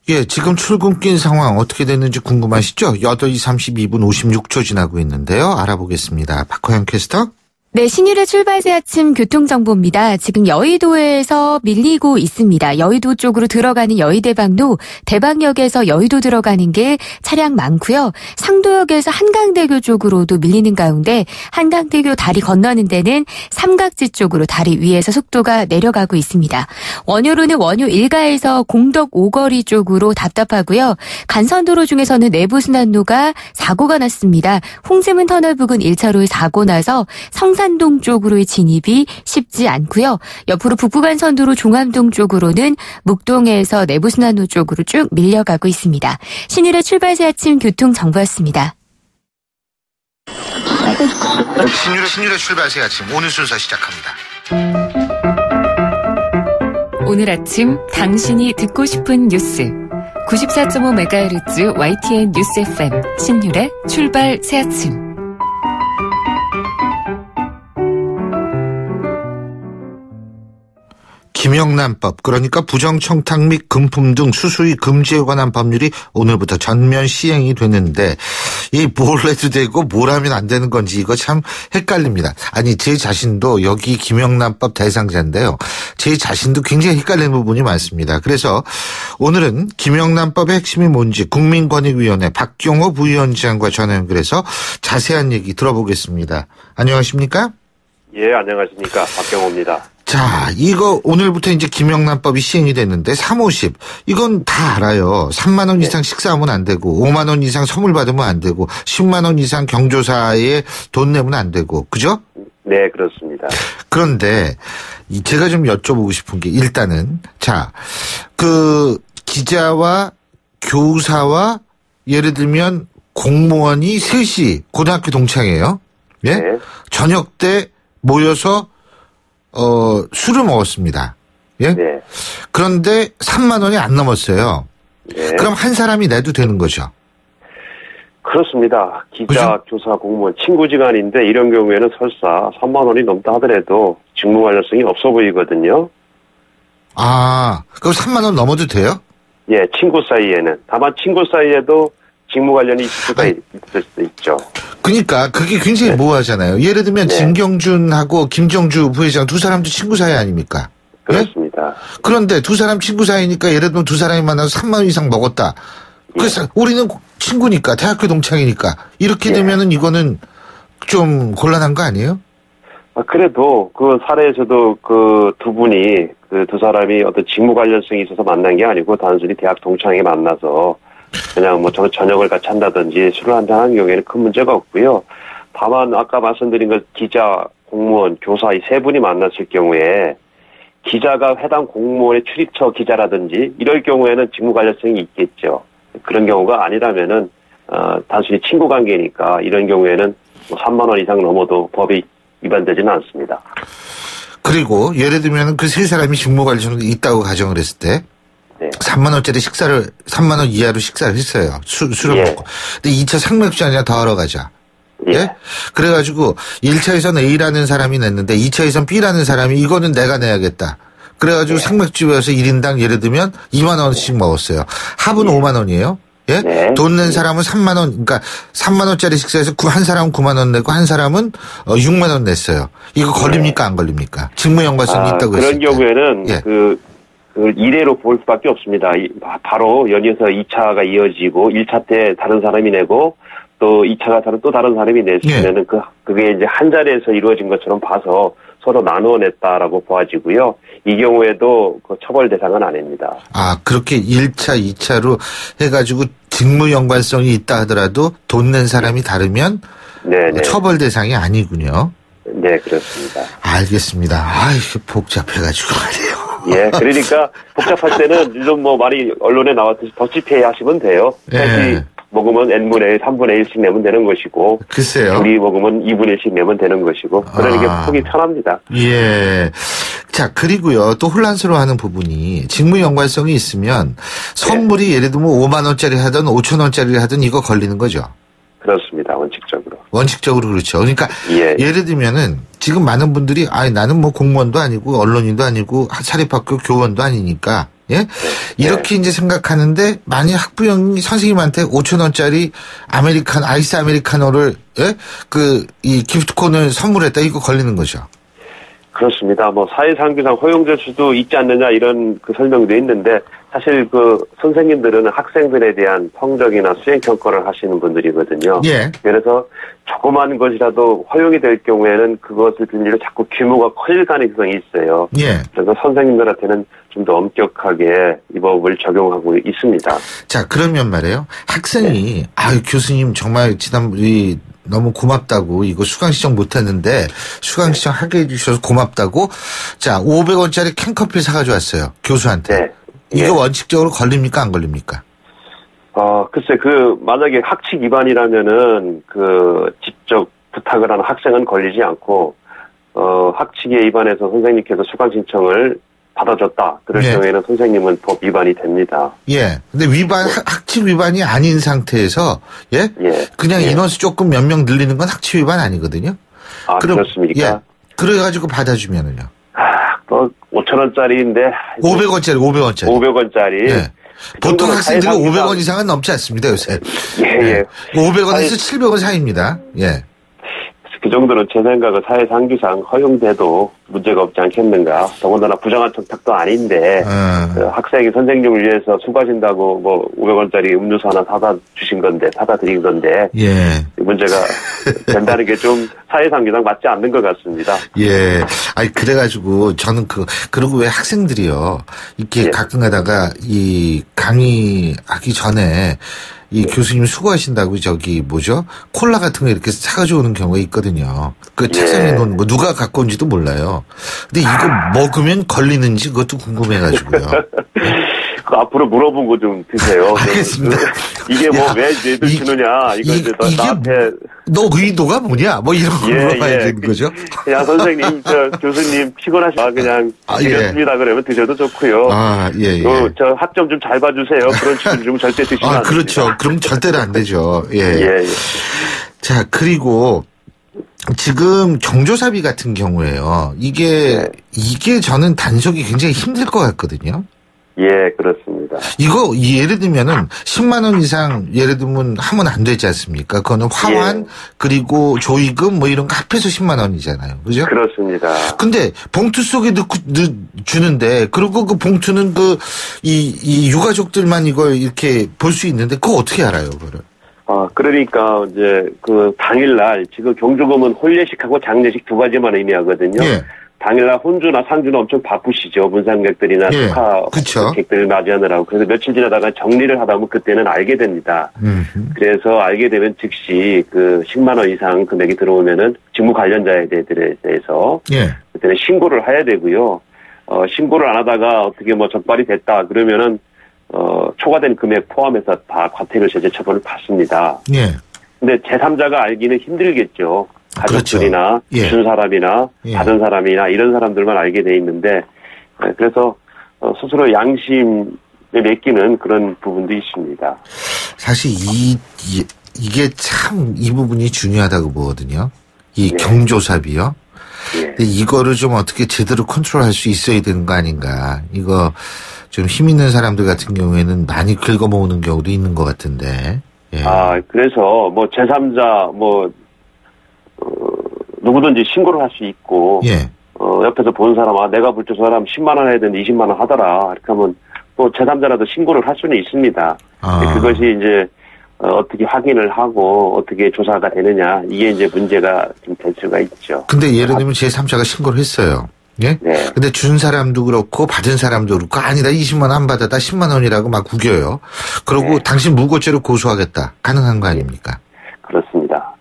예, 지금 출근길 상황 어떻게 됐는지 궁금하시죠? 8시 32분 56초 지나고 있는데요. 알아보겠습니다. 박호영 캐스터. 네, 신일의 출발새 아침 교통정보입니다. 지금 여의도에서 밀리고 있습니다. 여의도 쪽으로 들어가는 여의대방로, 대방역에서 여의도 들어가는 게 차량 많고요. 상도역에서 한강대교 쪽으로도 밀리는 가운데 한강대교 다리 건너는 데는 삼각지 쪽으로 다리 위에서 속도가 내려가고 있습니다. 원효로는 원효 일가에서 공덕 오거리 쪽으로 답답하고요. 간선도로 중에서는 내부순환로가 사고가 났습니다. 홍지문 터널 부근 1차로에 사고 나서 성산동 쪽으로의 진입이 쉽지 않고요. 옆으로 북부간선도로 종암동 쪽으로는 묵동에서 내부순환로 쪽으로 쭉 밀려가고 있습니다. 신일의 출발새 아침 교통정보였습니다. 신율의 출발새 아침 오늘 순서 시작합니다. 오늘 아침 당신이 듣고 싶은 뉴스 94.5MHz YTN 뉴스 FM 신율의 출발새 아침. 김영란법, 그러니까 부정청탁 및 금품 등 수수의 금지에 관한 법률이 오늘부터 전면 시행이 되는데 이 뭘 해도 되고 뭘 하면 안 되는 건지 이거 참 헷갈립니다. 아니 제 자신도 여기 김영란법 대상자인데요. 제 자신도 굉장히 헷갈리는 부분이 많습니다. 그래서 오늘은 김영란법의 핵심이 뭔지 국민권익위원회 박경호 부위원장과 전화 연결해서 자세한 얘기 들어보겠습니다. 안녕하십니까? 예, 안녕하십니까. 박경호입니다. 자, 이거 오늘부터 이제 김영란법이 시행이 됐는데 350 이건 다 알아요. 3만 원 이상 식사하면 안 되고 5만 원 이상 선물 받으면 안 되고 10만 원 이상 경조사에 돈 내면 안 되고 그죠? 네, 그렇습니다. 그런데 제가 좀 여쭤보고 싶은 게 일단은 자, 그 기자와 교사와 예를 들면 공무원이 셋이 고등학교 동창이에요. 예? 네. 저녁 때 모여서 술을 먹었습니다. 예? 네. 그런데 3만 원이 안 넘었어요. 예. 그럼 한 사람이 내도 되는 거죠? 그렇습니다. 기자, 교사, 공무원, 친구지간인데 이런 경우에는 설사 3만 원이 넘다 하더라도 직무 관련성이 없어 보이거든요. 아, 그럼 3만 원 넘어도 돼요? 예, 친구 사이에는. 다만 친구 사이에도 직무 관련이 있을 수가 있을 수 있죠. 그러니까 그게 굉장히 모호하잖아요. 예를 들면 진경준하고 김정주 부회장 두 사람도 친구 사이 아닙니까? 그렇습니다. 그런데 두 사람 친구 사이니까 예를 들면 두 사람이 만나서 3만 원 이상 먹었다. 그래서 우리는 친구니까 대학교 동창이니까 이렇게 되면은 이거는 좀 곤란한 거 아니에요? 그래도 그 사례에서도 그 두 분이 그 두 사람이 어떤 직무 관련성이 있어서 만난 게 아니고 단순히 대학 동창이 만나서 그냥 뭐 저녁을 같이 한다든지 술을 한잔 하는 경우에는 큰 문제가 없고요. 다만 아까 말씀드린 것 기자, 공무원, 교사 이 세 분이 만났을 경우에 기자가 해당 공무원의 출입처 기자라든지 이럴 경우에는 직무 관련성이 있겠죠. 그런 경우가 아니라면은 단순히 친구 관계니까 이런 경우에는 뭐 3만 원 이상 넘어도 법이 위반되지는 않습니다. 그리고 예를 들면 그 세 사람이 직무 관련성이 있다고 가정을 했을 때 3만 원짜리 식사를 3만 원 이하로 식사를 했어요. 술을 먹고. 근데 2차 생맥주 한잔 더 하러 가자. 예? 그래가지고 1차에선 A라는 사람이 냈는데 2차에선 B라는 사람이 이거는 내가 내야겠다. 그래가지고 생맥주에서 1인당 예를 들면 2만 원씩 먹었어요. 합은 5만 원이에요. 예? 돈 낸 사람은 3만 원, 그러니까 3만 원짜리 식사에서 한 사람은 9만 원 내고 한 사람은 6만 원 냈어요. 이거 걸립니까 안 걸립니까? 직무 연관성이 있다고 했을 그런 경우에는 그 이례로 볼 수밖에 없습니다. 바로 연이어서 2차가 이어지고 1차 때 다른 사람이 내고 또 2차가 또 다른 사람이 냈으면은 그게 이제 한 자리에서 이루어진 것처럼 봐서 서로 나누어 냈다라고 보아지고요. 이 경우에도 그 처벌 대상은 아닙니다. 아, 그렇게 1차, 2차로 해가지고 직무 연관성이 있다 하더라도 돈 낸 사람이 다르면 처벌 대상이 아니군요. 네, 그렇습니다. 알겠습니다. 아, 이게 복잡해가지고 말이에요. 예, 그러니까 복잡할 때는 좀 뭐 많이 언론에 나왔듯이 더치페이 하시면 돼요. 먹으면 N분의 1, 3분의 1씩 내면 되는 것이고. 글쎄요. 둘이 먹으면 2분의 1씩 내면 되는 것이고. 그러니까 속이 편합니다. 예. 자, 그리고요. 또 혼란스러워하는 부분이 직무 연관성이 있으면 선물이 예를 들면 5만 원짜리 하든 5천 원짜리 하든 이거 걸리는 거죠. 그렇습니다. 원칙적으로. 원칙적으로 그렇죠. 그러니까 예를 들면은 지금 많은 분들이 나는 뭐 공무원도 아니고 언론인도 아니고 사립학교 교원도 아니니까 이렇게 이제 생각하는데 만약 학부형이 선생님한테 5천 원짜리 아이스 아메리카노를 이 기프트콘을 선물했다 이거 걸리는 거죠. 그렇습니다. 뭐 사회상규상 허용될 수도 있지 않느냐 이런 그 설명도 있는데 사실 그 선생님들은 학생들에 대한 성적이나 수행 평가를 하시는 분들이거든요. 그래서 조그만 것이라도 허용이 될 경우에는 그것을 빌미로 자꾸 규모가 커질 가능성이 있어요. 그래서 선생님들한테는 좀 더 엄격하게 이 법을 적용하고 있습니다. 자, 그러면 말이에요. 학생이 교수님 정말 지난번에 너무 고맙다고 이거 수강 신청 못했는데 수강 신청 하게 해주셔서 고맙다고 자 500원짜리 캔커피 사가지고 왔어요. 교수한테. 이거 원칙적으로 걸립니까 안 걸립니까? 글쎄 만약에 학칙 위반이라면은 직접 부탁을 하는 학생은 걸리지 않고 학칙에 위반해서 선생님께서 수강 신청을 받아줬다. 그럴 경우에는 선생님은 법 위반이 됩니다. 근데 학칙 위반이 아닌 상태에서 그냥 인원수 조금 몇 명 늘리는 건 학칙 위반 아니거든요. 그렇습니까? 그래가지고 받아주면은요. 또 5,000원짜리인데 500원짜리. 보통 학생들이 500원 이상은 넘지 않습니다, 요새. 500원에서 700원 사이입니다. 그 정도는 제 생각은 사회상규상 허용돼도 문제가 없지 않겠는가. 더군다나 부정한 청탁도 아닌데 학생이 선생님을 위해서 수고하신다고 뭐 500원짜리 음료수 하나 사다 드린 건데 문제가 된다는 게 좀 사회상규상 맞지 않는 것 같습니다. 그래가지고 저는 그리고 왜 학생들이요 이렇게 가끔 가다가 이 강의하기 전에 이 교수님 수고하신다고 콜라 같은 거 이렇게 사가지고 오는 경우가 있거든요. 책상에 놓는 거 누가 갖고 온지도 몰라요. 근데 이거 먹으면 걸리는지 그것도 궁금해가지고요. 앞으로 물어본 거 좀 드세요. 알겠습니다. 이게 왜 얘들 주느냐. 이거 이제 나한테. 너 의도가 뭐냐? 뭐 이런 거 물어봐야 되는 거죠. 그냥 선생님, 교수님 피곤하시면 그냥 드렸습니다. 그러면 드셔도 좋고요. 예. 저 학점 좀 잘 봐주세요. 그런 식으로 좀 절대 드시면 안 그렇죠. 됩니다. 그럼 절대로 안 되죠. 예. 자, 그리고 지금 경조사비 같은 경우에요. 이게 저는 단속이 굉장히 힘들 것 같거든요. 예, 그렇습니다. 이거 예를 들면은 10만 원 이상 예를 들면 하면 안 되지 않습니까? 그거는 화환 그리고 조의금 뭐 이런 거 합해서 10만 원이잖아요. 그죠? 그렇습니다. 근데 봉투 속에 넣고 주는데 그리고 그 봉투는 이 유가족들만 이걸 이렇게 볼 수 있는데 그거 어떻게 알아요, 그거를? 그러니까 이제 그 당일날 지금 경조금은 혼례식하고 장례식 두 가지만 의미하거든요. 당일날 혼주나 상주는 엄청 바쁘시죠. 문상객들이나 축하객들 맞이하느라고. 그래서 며칠 지나다가 정리를 하다 보면 그때는 알게 됩니다. 그래서 알게 되면 즉시 그 10만 원 이상 금액이 들어오면은 직무 관련자에 대해서 그때는 신고를 해야 되고요. 신고를 안 하다가 어떻게 뭐 적발이 됐다 그러면은 초과된 금액 포함해서 다 과태료 제재 처분을 받습니다. 근데 제3자가 알기는 힘들겠죠. 가족들이나 준 사람이나 받은 사람이나 이런 사람들만 알게 돼 있는데 그래서 스스로 양심에 맡기는 그런 부분도 있습니다. 사실 이게 참 이 부분이 중요하다고 보거든요. 이 경조사비요. 근데 이거를 좀 어떻게 제대로 컨트롤할 수 있어야 되는 거 아닌가. 이거 좀 힘 있는 사람들 같은 경우에는 많이 긁어모으는 경우도 있는 것 같은데. 그래서 뭐 제3자 누구든지 신고를 할 수 있고, 옆에서 보는 사람, 내가 볼 때 저 사람 10만 원 해야 되는데 20만 원 하더라. 이렇게 하면, 뭐, 제3자라도 신고를 할 수는 있습니다. 그것이 이제, 어떻게 확인을 하고, 어떻게 조사가 되느냐, 이게 이제 문제가 좀 될 수가 있죠. 근데 예를 들면 제3자가 신고를 했어요. 예? 근데 준 사람도 그렇고, 받은 사람도 그렇고, 아니다, 20만 원 안 받았다, 10만 원이라고 막 우겨요. 그러고 당신 무고죄로 고소하겠다. 가능한 거 아닙니까? 그렇습니다.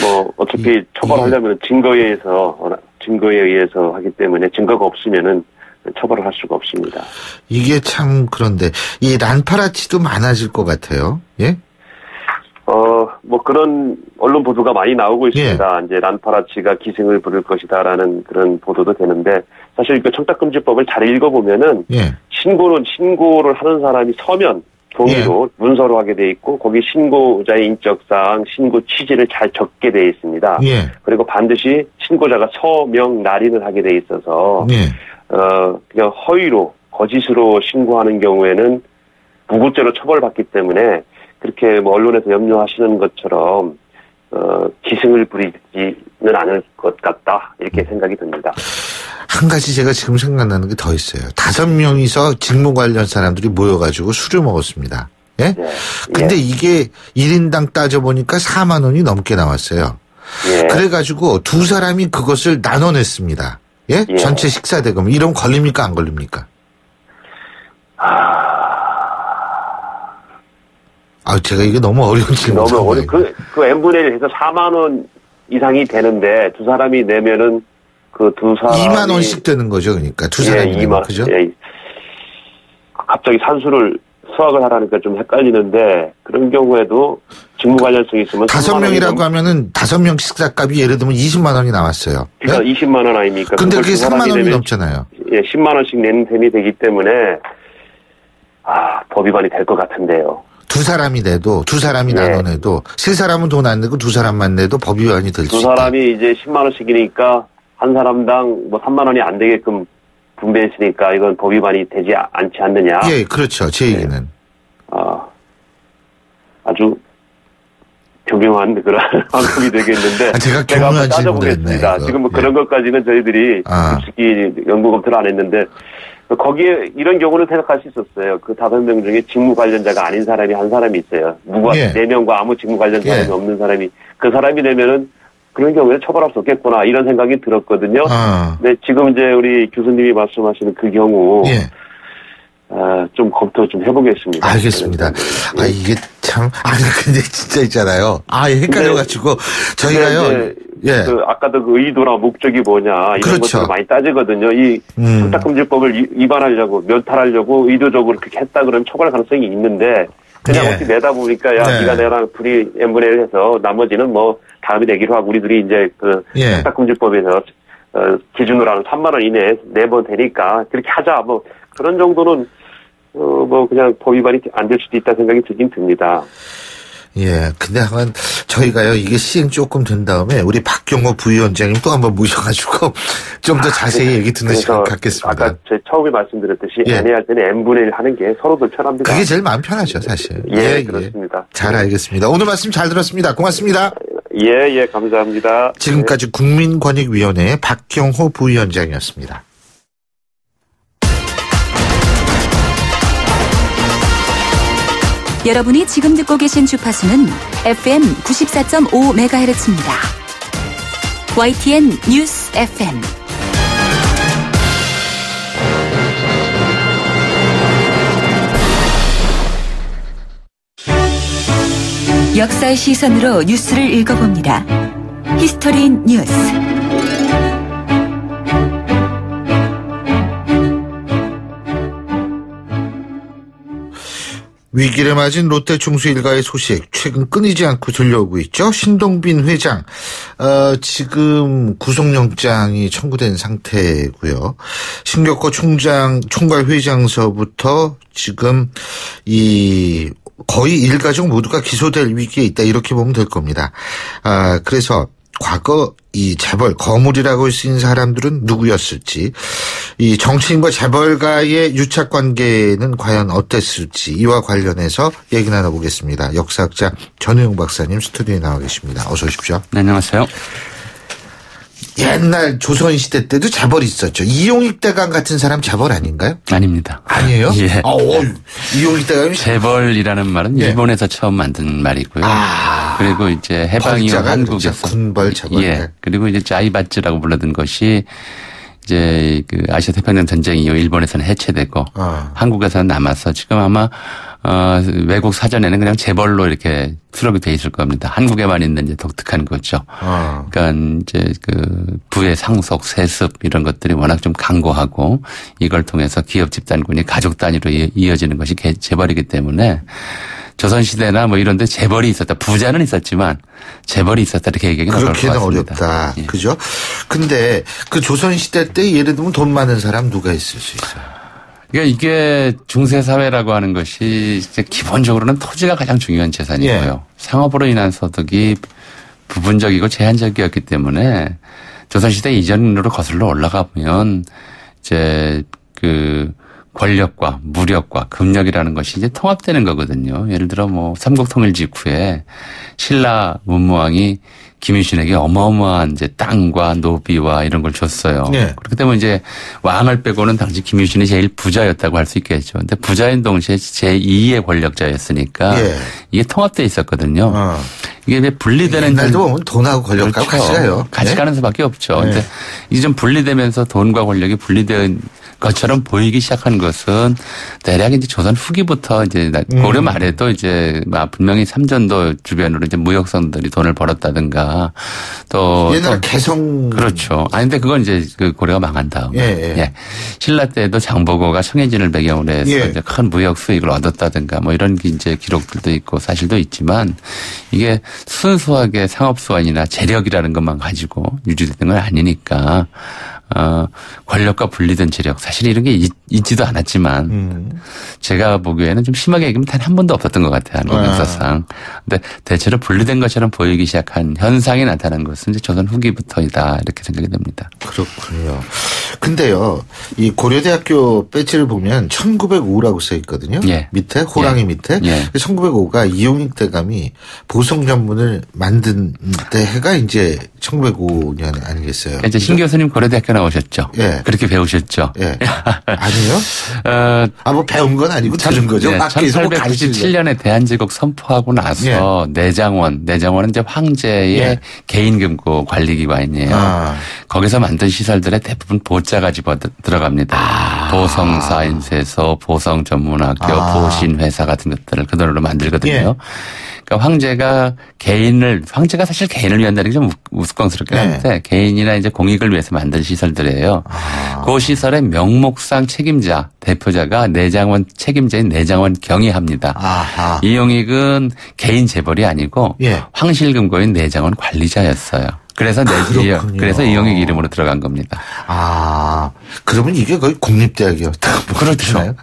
뭐 어차피 처벌하려면 증거에 의해서 하기 때문에 증거가 없으면은 처벌을 할 수가 없습니다. 이게 참 그런데 이 란파라치도 많아질 것 같아요. 예? 뭐 그런 언론 보도가 많이 나오고 있습니다. 이제 란파라치가 기승을 부릴 것이다라는 그런 보도도 되는데 사실 그 청탁금지법을 잘 읽어보면은 신고를 하는 사람이 서면 동의로 문서로 하게 돼 있고 거기 신고자의 인적사항, 신고 취지를 잘 적게 돼 있습니다. 그리고 반드시 신고자가 서명 날인을 하게 돼 있어서 그냥 허위로 거짓으로 신고하는 경우에는 무고죄로 처벌받기 때문에 그렇게 뭐 언론에서 염려하시는 것처럼 기승을 부리지는 않을 것 같다 이렇게 생각이 듭니다. 한 가지 제가 지금 생각나는 게 더 있어요. 5명이서 직무 관련 사람들이 모여가지고 술을 먹었습니다. 예? 근데 이게 1인당 따져보니까 4만 원이 넘게 나왔어요. 그래가지고 두 사람이 그것을 나눠냈습니다. 예? 전체 식사 대금. 이러면 걸립니까? 안 걸립니까? 제가 이게 너무 어려운 질문. 너무 어려워. 그 n분의 1 해서 4만 원 이상이 되는데 두 사람이 내면은 그 두 사람이 2만 원씩 되는 거죠, 그러니까 두 사람이 내면 그죠? 갑자기 산수를 수학을 하라니까 좀 헷갈리는데 그런 경우에도 직무 관련성이 있으면 5명이라고 하면은 5명 식사값이 예를 들면 20만 원이 나왔어요. 그러니까 20만 원 아닙니까? 근데 그게 3만 원이 넘잖아요. 10만 원씩 내는 셈이 되기 때문에 법 위반이 될 것 같은데요. 두 사람이 내도 두 사람이 나눠내도 세 사람은 돈 안 내고 두 사람만 내도 법 위반이 될 수 있다. 두 사람이 이제 10만 원씩이니까 한 사람당 뭐 3만 원이 안 되게끔 분배했으니까 이건 법 위반이 되지 않지 않느냐. 예, 그렇죠. 제 얘기는. 아주 교묘한 그런 방법이 되겠는데. 제가 교묘한 따져보겠습니다. 지금 뭐 그런 것까지는 저희들이 솔직히 연구 검토를 안 했는데 거기에 이런 경우는 생각할 수 있었어요. 그 5명 중에 직무 관련자가 아닌 사람이 한 사람이 있어요. 4명과 아무 직무 관련 사람이 없는 사람이 그 사람이 되면은 그런 경우에 처벌할 수 없겠구나 이런 생각이 들었거든요. 근데 지금 이제 우리 교수님이 말씀하시는 그 경우 좀 검토 좀 해보겠습니다. 알겠습니다. 이게 참 근데 진짜 있잖아요. 헷갈려가지고 저희가요. 그 아까도 그 의도나 목적이 뭐냐 이런 것들을 많이 따지거든요. 이 청탁금지법을 위반하려고 면탈하려고 의도적으로 그렇게 했다 그러면 처벌 가능성이 있는데 그냥 네. 어떻게 내다 보니까 야, 네. 네가 내랑 둘이 n분의 1 해서 나머지는 뭐 다음에 내기로 하고 우리 둘이 이제 그 예. 식사금지법에서 기준으로 하는 3만 원 이내에 내면 되니까 그렇게 하자. 뭐 그런 정도는 뭐 그냥 법 위반이 안 될 수도 있다 생각이 들긴 듭니다. 예, 근데 한번 저희가요, 이게 시행 조금 된 다음에 우리 박경호 부위원장님 또 한번 모셔가지고 좀 더 자세히 얘기 듣는 시간 갖겠습니다. 아까 제 처음에 말씀드렸듯이 예. 애매할 때는 n분의 1 하는 게 서로도 편합니다. 그게 제일 마음 편하죠, 사실. 예, 그렇습니다. 잘 알겠습니다. 오늘 말씀 잘 들었습니다. 고맙습니다. 예, 감사합니다. 지금까지 국민권익위원회의 박경호 부위원장이었습니다. 여러분이 지금 듣고 계신 주파수는 FM 94.5MHz입니다. YTN 뉴스 FM. 역사의 시선으로 뉴스를 읽어봅니다. 히스토리 뉴스. 위기를 맞은 롯데 총수 일가의 소식 최근 끊이지 않고 들려오고 있죠. 신동빈 회장 지금 구속영장이 청구된 상태고요. 신격호 총괄 회장서부터 지금 거의 일가족 모두가 기소될 위기에 있다 이렇게 보면 될 겁니다. 그래서 과거 이 재벌 거물이라고 쓰인 사람들은 누구였을지, 이 정치인과 재벌가의 유착 관계는 과연 어땠을지 이와 관련해서 얘기 나눠보겠습니다. 역사학자 전우용 박사님 스튜디오에 나와 계십니다. 어서 오십시오. 네, 안녕하세요. 옛날 조선시대 때도 재벌이 있었죠. 이용익 대감 같은 사람 재벌 아닌가요? 아닙니다. 아니에요? 예. 이용익 대감이 재벌이라는 말은 일본에서 처음 만든 말이고요. 그리고 이제 해방 이후 한국에서 군벌 재벌. 예. 그리고 이제 자이바츠라고 불렀던 것이 이제 그 아시아 태평양 전쟁 이후 일본에서는 해체되고 한국에서는 남아서 지금 아마 외국 사전에는 그냥 재벌로 이렇게 수록이 돼 있을 겁니다. 한국에만 있는 이제 독특한 거죠. 그러니까 이제 그 부의 상속, 세습 이런 것들이 워낙 좀 강고하고 이걸 통해서 기업 집단군이 가족 단위로 이어지는 것이 재벌이기 때문에 조선시대나 뭐 이런 데 재벌이 있었다. 부자는 있었지만 재벌이 있었다 이렇게 얘기하기는 어려울 것 그렇게는 같습니다. 어렵다. 예. 그죠? 근데 그 조선시대 때 예를 들면 돈 많은 사람 누가 있을 수 있어요? 그러니까 이게 중세사회라고 하는 것이 이제 기본적으로는 토지가 가장 중요한 재산이고요. 상업으로 인한 소득이 부분적이고 제한적이었기 때문에 조선시대 이전으로 거슬러 올라가 보면 이제 그 권력과 무력과 금력이라는 것이 이제 통합되는 거거든요. 예를 들어 뭐 삼국통일 직후에 신라 문무왕이 김유신에게 어마어마한 이제 땅과 노비와 이런 걸 줬어요. 네. 그렇기 때문에 이제 왕을 빼고는 당시 김유신이 제일 부자였다고 할 수 있겠죠. 근데 부자인 동시에 제2의 권력자였으니까 이게 통합되어 있었거든요. 이게 왜 분리되는 옛날도 보면 돈하고 권력하고 그렇죠. 같이 가요. 같이 네? 가는 수밖에 없죠. 네. 근데 이게 좀 분리되면서 돈과 권력이 분리된 것처럼 보이기 시작한 것은 대략 이제 조선 후기부터 이제 고려 말에도 이제 분명히 삼전도 주변으로 이제 무역선들이 돈을 벌었다든가 또 옛날 개성 그렇죠. 아니 근데 그건 이제 그 고려가 망한 다음에 예. 신라 때도 장보고가 청해진을 배경으로 해서 이제 큰 무역 수익을 얻었다든가 뭐 이런 이제 기록들도 있고 사실도 있지만 이게 순수하게 상업수완이나 재력이라는 것만 가지고 유지되는 건 아니니까. 권력과 분리된 재력. 사실 이런 게 있지도 않았지만, 제가 보기에는 좀 심하게 얘기하면 단 한 번도 없었던 것 같아요. 한국 역사상. 근데 대체로 분리된 것처럼 보이기 시작한 현상이 나타난 것은 이제 조선 후기부터이다. 이렇게 생각이 됩니다. 그렇군요. 근데요, 이 고려대학교 배지를 보면 1905라고 써 있거든요. 밑에, 호랑이 밑에. 1905가 이용익 대감이 보성 전문을 만든 때 해가 이제 1905년 아니겠어요? 이제 신 교수님 고려대학교 나오셨죠? 그렇게 배우셨죠? 아니요? 뭐 배운 건 아니고 들은 거죠? 1897년에 대한제국 선포하고 나서 내장원은 이제 황제의 개인 금고 관리기관이에요. 거기서 만든 시설들의 대부분 보자가 집어 들어갑니다. 보성사인세서, 보성전문학교, 보신회사 같은 것들을 그 돈으로 만들거든요. 예. 그러니까 황제가 사실 개인을 위한다는 게 좀 우스꽝스럽긴 한데 개인이나 이제 공익을 위해서 만든 시설들이에요. 그 시설의 명목상 책임자, 대표자가 내장원 책임자인 내장원 경이합니다. 이용익은 개인 재벌이 아니고 황실금고인 내장원 관리자였어요. 그래서 그래서 이용익 이름으로 들어간 겁니다. 그러면 이게 거의 국립대학이었다. 그렇죠.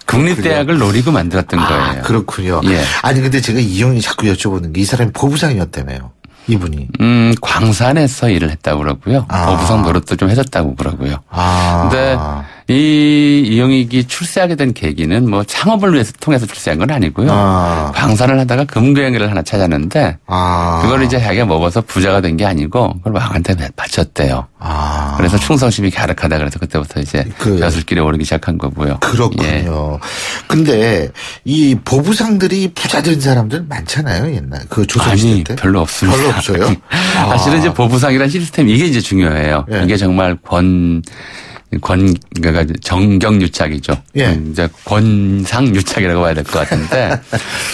국립대학을 노리고 만들었던 거예요. 그렇군요. 예. 아니 근데 제가 이용이 자꾸 여쭤보는 게 이 사람이 보부상이었다며요. 이분이. 광산에서 일을 했다고 그러고요. 보부상 노릇도 좀 해줬다고 그러고요. 근데 이 이용익이 출세하게 된 계기는 뭐 창업을 위해서 통해서 출세한 건 아니고요. 광산을 하다가 금괴형을 하나 찾았는데 그걸 이제 자기가 먹어서 부자가 된 게 아니고 그걸 왕한테 바쳤대요. 그래서 충성심이 가득하다 그래서 그때부터 이제 벼슬길에 오르기 시작한 거고요. 그렇군요. 근데 이 보부상들이 부자 된 사람들 많잖아요. 옛날 그 조선시대 때. 별로 없습니다. 별로 없어요? 사실은 이제 보부상이라는 시스템 이게 이제 중요해요. 이게 정말 그러니까 정경유착이죠. 이제 권상유착이라고 봐야 될 것 같은데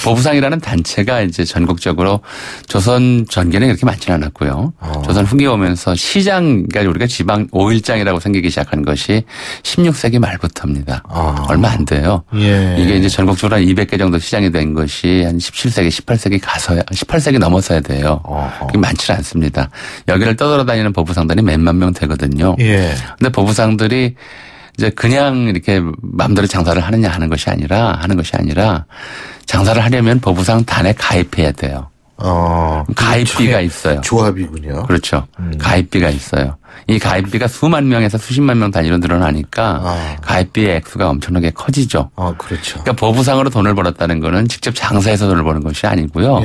보부상이라는 단체가 이제 전국적으로 조선 전기는 그렇게 많지는 않았고요. 조선 후기에 오면서 시장, 그러니까 우리가 지방 5일장이라고 생기기 시작한 것이 16세기 말부터입니다. 얼마 안 돼요. 이게 이제 전국적으로 한 200개 정도 시장이 된 것이 한 17세기, 18세기 넘어서야 돼요. 그게 많지는 않습니다. 여기를 떠돌아다니는 보부상들이 몇만 명 되거든요. 근데 보부상들이 이제 그냥 이렇게 마음대로 장사를 하는 것이 아니라 장사를 하려면 보부상 단에 가입해야 돼요. 가입비가 있어요. 조합이군요. 그렇죠. 가입비가 있어요. 이 가입비가 수만 명에서 수십만 명 단위로 늘어나니까 가입비의 액수가 엄청나게 커지죠. 그렇죠. 그러니까 보부상으로 돈을 벌었다는 거는 직접 장사해서 돈을 버는 것이 아니고요.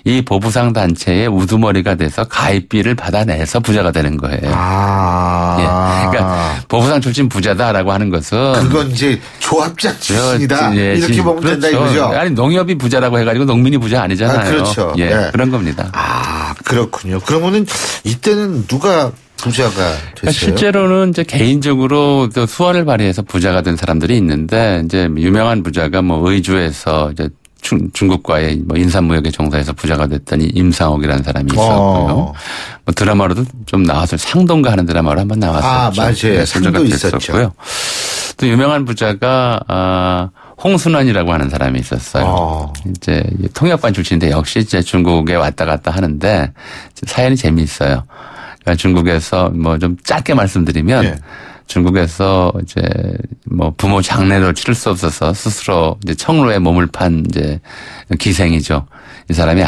이 보부상 단체의 우두머리가 돼서 가입비를 받아내서 부자가 되는 거예요. 그러니까 보부상 출신 부자다라고 하는 것은 그건 이제 조합자 출신이다. 이렇게 보면 된다 이거죠. 아니 농협이 부자라고 해가지고 농민이 부자 아니잖아요. 그렇죠. 그런 겁니다. 그렇군요. 그러면은 이때는 누가 부자가 됐어요? 실제로는 이제 개인적으로 수완을 발휘해서 부자가 된 사람들이 있는데 이제 유명한 부자가 뭐 의주에서 이제 중국과의 뭐 인삼무역에 종사해서 부자가 됐던 임상옥이라는 사람이 있었고요. 뭐 드라마로도 좀 나왔어요. 상동가 하는 드라마로 한번 나왔었죠. 맞아요. 상도 있었고요. 또 유명한 부자가 홍순환이라고 하는 사람이 있었어요. 이제 통역관 출신인데 역시 이제 중국에 왔다 갔다 하는데 사연이 재미있어요. 그러니까 중국에서 뭐 좀 짧게 말씀드리면 중국에서 이제 뭐 부모 장례를 치를 수 없어서 스스로 이제 청로에 몸을 판 이제 기생이죠. 이 사람이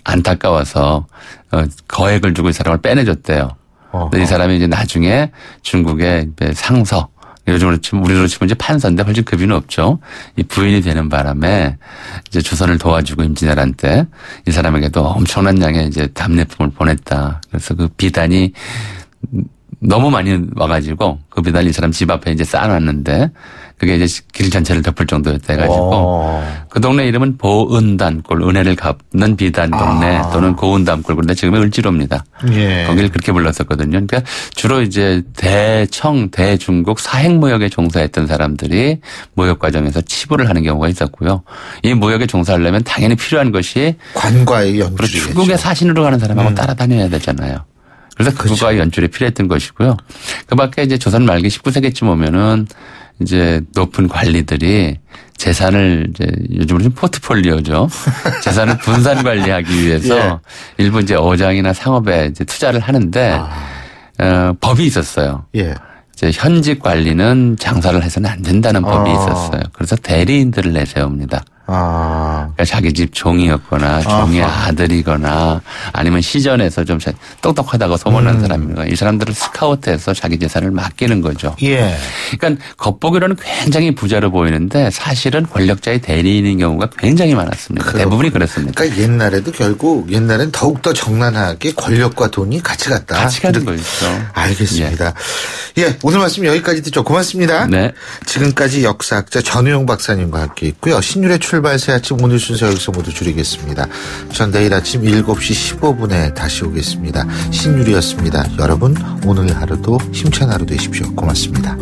안타까워서 거액을 주고 이 사람을 빼내줬대요. 근데 이 사람이 이제 나중에 중국의 상서, 요즘으로 치면 우리로 치면 이제 판서인데 훨씬 급이는 없죠. 이 부인이 되는 바람에 이제 조선을 도와주고 임진왜란 때 이 사람에게도 엄청난 양의 이제 답례품을 보냈다. 그래서 그 비단이 너무 많이 와가지고 그 비단이 이 사람 집 앞에 이제 쌓아놨는데 그게 이제 길 전체를 덮을 정도였다 해가지고 그 동네 이름은 보은단골, 은혜를 갚는 비단 동네 또는 고은담골, 그런데 지금은 을지로입니다. 거기를 그렇게 불렀었거든요. 그러니까 주로 이제 대청, 대중국 사행무역에 종사했던 사람들이 무역 과정에서 치부를 하는 경우가 있었고요. 이 무역에 종사하려면 당연히 필요한 것이 관과의 연출이겠죠. 중국의 사신으로 가는 사람하고 따라다녀야 되잖아요. 그래서 그거가 연출에 필요했던 것이고요. 그 밖에 이제 조선 말기 19세기쯤 오면은 이제 높은 관리들이 재산을 이제 요즘으로 좀 포트폴리오죠. 재산을 분산 관리하기 위해서 일부 이제 어장이나 상업에 이제 투자를 하는데 법이 있었어요. 이제 현직 관리는 장사를 해서는 안 된다는 법이 있었어요. 그래서 대리인들을 내세웁니다. 그러니까 자기 집 종이었거나 종이의 아들이거나 아니면 시전에서 좀 똑똑하다고 소문난 사람이거나 이 사람들을 스카우트해서 자기 재산을 맡기는 거죠. 그러니까 겉보기로는 굉장히 부자로 보이는데 사실은 권력자의 대리인인 경우가 굉장히 많았습니다. 대부분이 그랬습니다. 그러니까 옛날에도 결국 옛날엔 더욱더 정난하게 권력과 돈이 같이 갔다. 같이 가는 거죠. 알겠습니다. 오늘 말씀 여기까지 듣죠. 고맙습니다. 지금까지 역사학자 전우용 박사님과 함께 있고요. 신율의 출발 출발 새 아침 오늘 순서 여기서 모두 줄이겠습니다. 전 내일 아침 7시 15분에 다시 오겠습니다. 신유리였습니다. 여러분 오늘 하루도 힘찬 하루 되십시오. 고맙습니다.